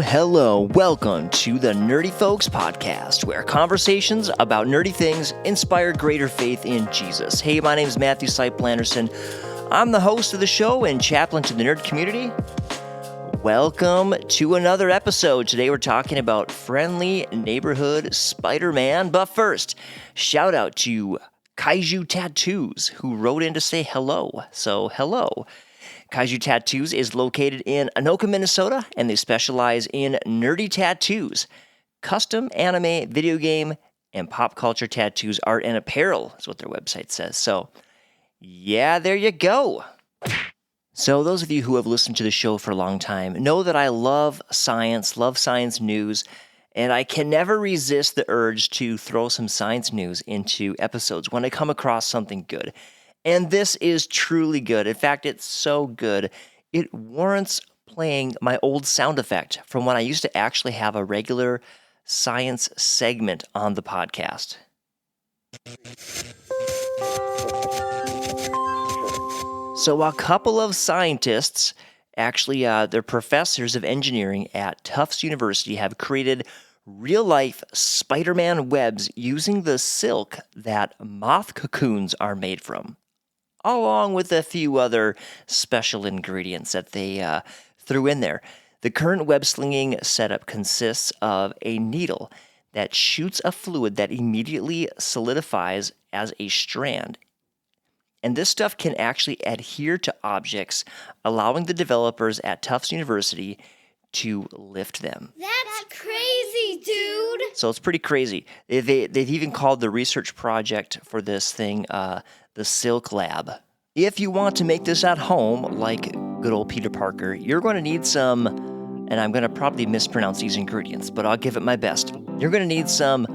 Hello. Welcome to the Nerdy Folks Podcast, where conversations about nerdy things inspire greater faith in Jesus. Hey, my name is Matthew Sipe Anderson. I'm the host of the show and chaplain to the nerd community. Welcome to another episode. Today we're talking about friendly neighborhood Spider-Man. But first, shout out to Kaiju Tattoos, who wrote in to say hello. So, hello. Kaiju Tattoos is located in Anoka, Minnesota, and they specialize in nerdy tattoos, custom anime, video game, and pop culture tattoos, art, and apparel is what their website says. So, yeah, there you go. So those of you who have listened to the show for a long time know that I love science news, and I can never resist the urge to throw some science news into episodes when I come across something good. And this is truly good. In fact, it's so good, it warrants playing my old sound effect from when I used to actually have a regular science segment on the podcast. So a couple of scientists, actually they're professors of engineering at Tufts University, have created real-life Spider-Man webs using the silk that moth cocoons are made from, along with a few other special ingredients that they threw in there. The current web-slinging setup consists of a needle that shoots a fluid that immediately solidifies as a strand. And this stuff can actually adhere to objects, allowing the developers at Tufts University to lift them. That's crazy, dude! So it's pretty crazy. They've even called the research project for this thing the Silk Lab. If you want to make this at home, like good old Peter Parker, you're going to need some, and I'm going to probably mispronounce these ingredients, but I'll give it my best. You're going to need some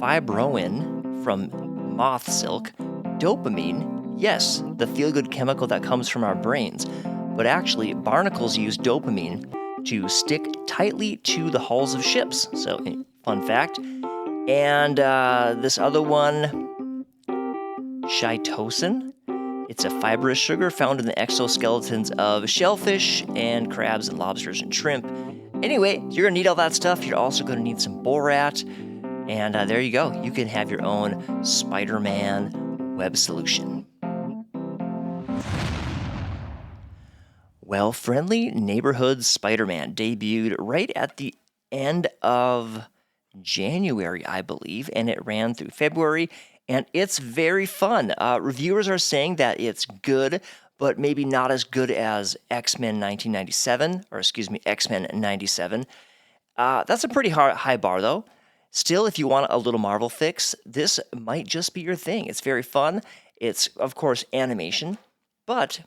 fibroin from moth silk, dopamine, yes, the feel-good chemical that comes from our brains, but actually barnacles use dopamine to stick tightly to the hulls of ships. So, fun fact. And this other one, chitosan. It's a fibrous sugar found in the exoskeletons of shellfish and crabs and lobsters and shrimp. Anyway, you're going to need all that stuff. You're also going to need some borat. And there you go. You can have your own Spider-Man web solution. Well, Friendly Neighborhood Spider-Man debuted right at the end of January, I believe, and it ran through February, and it's very fun. Reviewers are saying that it's good, but maybe not as good as X-Men 97. That's a pretty high bar, though. Still, if you want a little Marvel fix, this might just be your thing. It's very fun. It's, of course, animation, but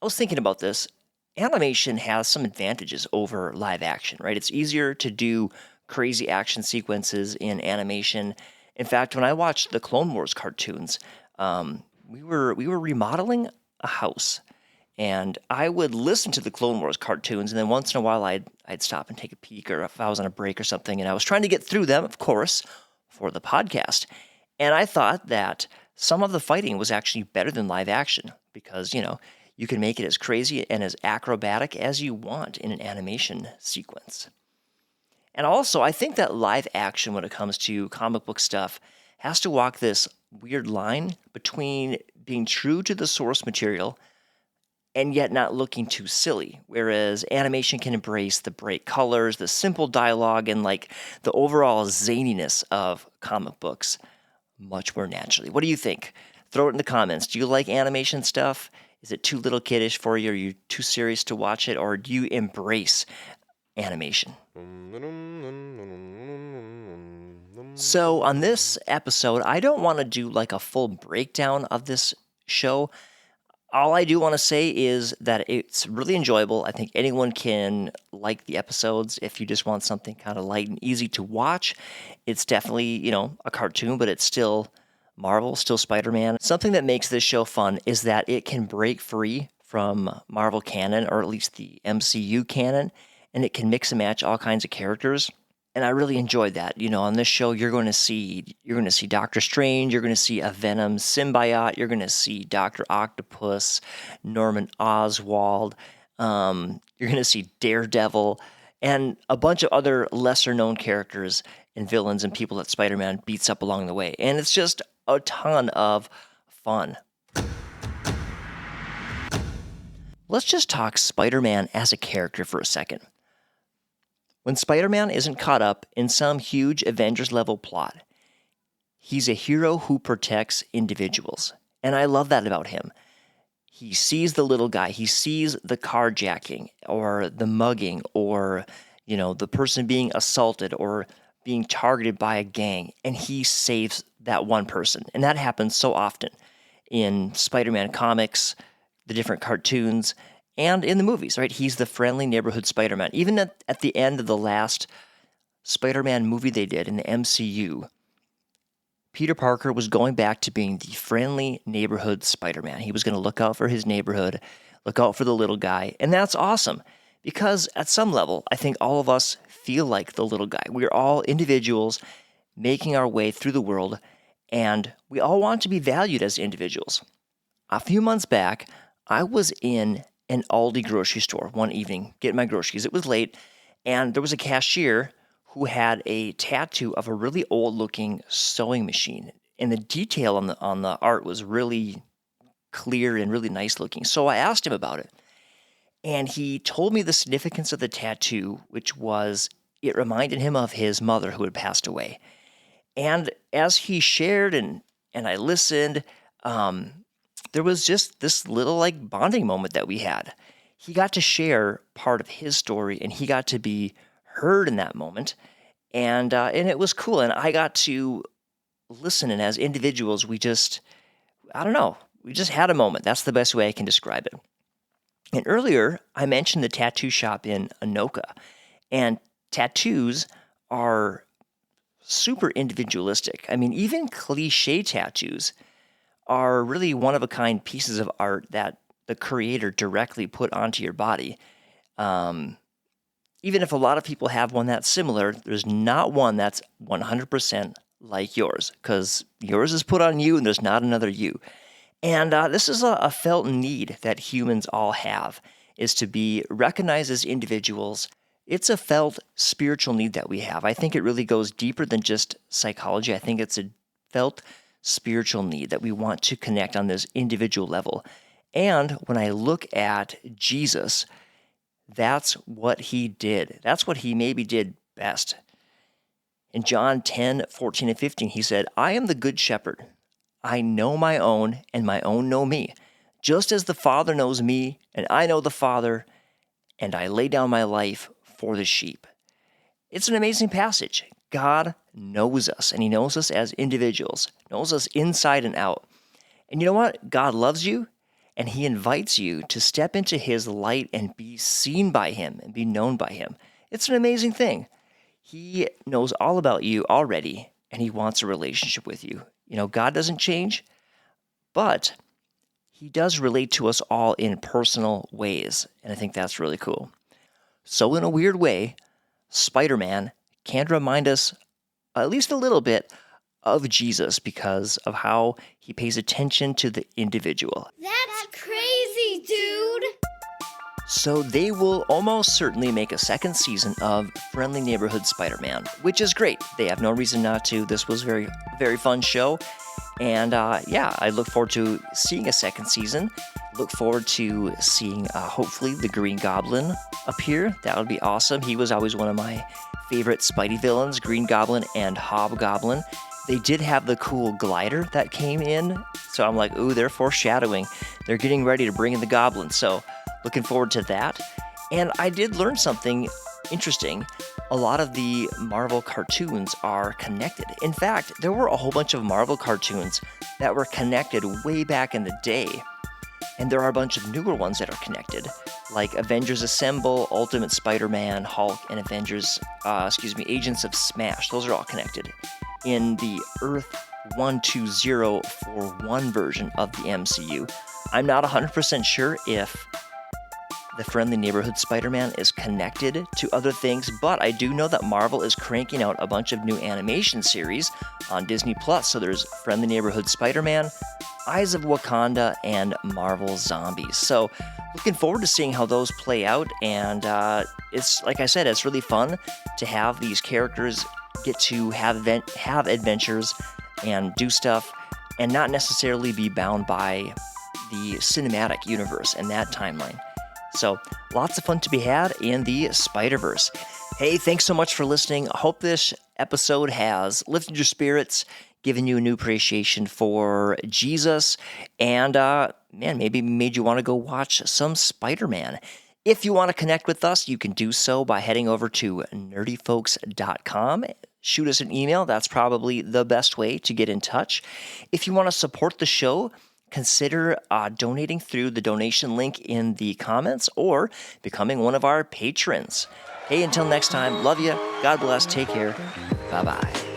I was thinking about this. Animation has some advantages over live action, right? It's easier to do crazy action sequences in animation. In fact, when I watched the Clone Wars cartoons, we were remodeling a house, and I would listen to the Clone Wars cartoons, and then once in a while I'd stop and take a peek, or if I was on a break or something, and I was trying to get through them, of course, for the podcast. And I thought that some of the fighting was actually better than live action because, you can make it as crazy and as acrobatic as you want in an animation sequence. And also, I think that live action, when it comes to comic book stuff, has to walk this weird line between being true to the source material and yet not looking too silly, whereas animation can embrace the bright colors, the simple dialogue, and the overall zaniness of comic books much more naturally. What do you think? Throw it in the comments. Do you like animation stuff? Is it too little kiddish for you? Are you too serious to watch it? Or do you embrace animation? So on this episode, I don't want to do a full breakdown of this show. All I do want to say is that it's really enjoyable. I think anyone can like the episodes if you just want something kind of light and easy to watch. It's definitely, a cartoon, but it's still Marvel, still Spider-Man. Something that makes this show fun is that it can break free from Marvel canon, or at least the MCU canon, and it can mix and match all kinds of characters. And I really enjoyed that. On this show, you're going to see Doctor Strange, you're going to see a Venom symbiote, you're going to see Dr. Octopus, Norman Oswald, you're going to see Daredevil, and a bunch of other lesser-known characters and villains and people that Spider-Man beats up along the way. And it's just a ton of fun. Let's just talk Spider-Man as a character for a second. When Spider-Man isn't caught up in some huge Avengers-level plot, he's a hero who protects individuals. And I love that about him. He sees the little guy. He sees the carjacking or the mugging or, the person being assaulted or being targeted by a gang, and he saves that one person. And that happens so often in Spider-Man comics, the different cartoons, and in the movies, right? He's the friendly neighborhood Spider-Man. Even at the end of the last Spider-Man movie they did in the MCU, Peter Parker was going back to being the friendly neighborhood Spider-Man. He was going to look out for his neighborhood, look out for the little guy, and that's awesome. Because at some level, I think all of us feel like the little guy. We're all individuals making our way through the world, and we all want to be valued as individuals. A few months back, I was in an Aldi grocery store one evening getting my groceries. It was late, and there was a cashier who had a tattoo of a really old-looking sewing machine, and the detail on the art was really clear and really nice looking. So I asked him about it. And he told me the significance of the tattoo, which was it reminded him of his mother who had passed away. And as he shared and I listened, there was just this little bonding moment that we had. He got to share part of his story, and he got to be heard in that moment, and it was cool. And I got to listen, and as individuals, we just had a moment. That's the best way I can describe it. And earlier, I mentioned the tattoo shop in Anoka, and tattoos are super individualistic. I mean, even cliche tattoos are really one-of-a-kind pieces of art that the creator directly put onto your body. Even if a lot of people have one that's similar, there's not one that's 100% like yours, because yours is put on you and there's not another you. And this is a felt need that humans all have, is to be recognized as individuals. It's a felt spiritual need that we have. I think it really goes deeper than just psychology. I think it's a felt spiritual need that we want to connect on this individual level. And when I look at Jesus, that's what he did. That's what he maybe did best. In John 10:14 and 15, he said, "I am the good shepherd. I know my own, and my own know me, just as the Father knows me, and I know the Father, and I lay down my life for the sheep." It's an amazing passage. God knows us, and he knows us as individuals, knows us inside and out. And you know what? God loves you, and he invites you to step into his light and be seen by him and be known by him. It's an amazing thing. He knows all about you already, and he wants a relationship with you. God doesn't change, but he does relate to us all in personal ways, and I think that's really cool. So in a weird way, Spider-Man can remind us, at least a little bit, of Jesus because of how he pays attention to the individual. That's crazy, dude. So they will almost certainly make a second season of Friendly Neighborhood Spider-Man, which is great. They have no reason not to. This was a very, very fun show. And I look forward to seeing a second season. Look forward to seeing, hopefully, the Green Goblin appear. That would be awesome. He was always one of my favorite Spidey villains, Green Goblin and Hobgoblin. They did have the cool glider that came in. So I'm like, ooh, they're foreshadowing. They're getting ready to bring in the Goblin. So looking forward to that. And I did learn something interesting. A lot of the Marvel cartoons are connected. In fact, there were a whole bunch of Marvel cartoons that were connected way back in the day. And there are a bunch of newer ones that are connected, like Avengers Assemble, Ultimate Spider-Man, Hulk, and Agents of Smash. Those are all connected in the Earth 12041 version of the MCU. I'm not 100% sure if the Friendly Neighborhood Spider-Man is connected to other things, but I do know that Marvel is cranking out a bunch of new animation series on Disney+. So there's Friendly Neighborhood Spider-Man, Eyes of Wakanda, and Marvel Zombies. So looking forward to seeing how those play out, and it's, like I said, it's really fun to have these characters get to have adventures and do stuff and not necessarily be bound by the cinematic universe and that timeline. So lots of fun to be had in the Spider-Verse. Hey, thanks so much for listening. I hope this episode has lifted your spirits, given you a new appreciation for Jesus, and maybe made you want to go watch some Spider-Man. If you want to connect with us, you can do so by heading over to nerdyfolks.com. Shoot us an email. That's probably the best way to get in touch. If you want to support the show, consider donating through the donation link in the comments or becoming one of our patrons. Hey, until next time, love you. God bless. Take care. Bye-bye.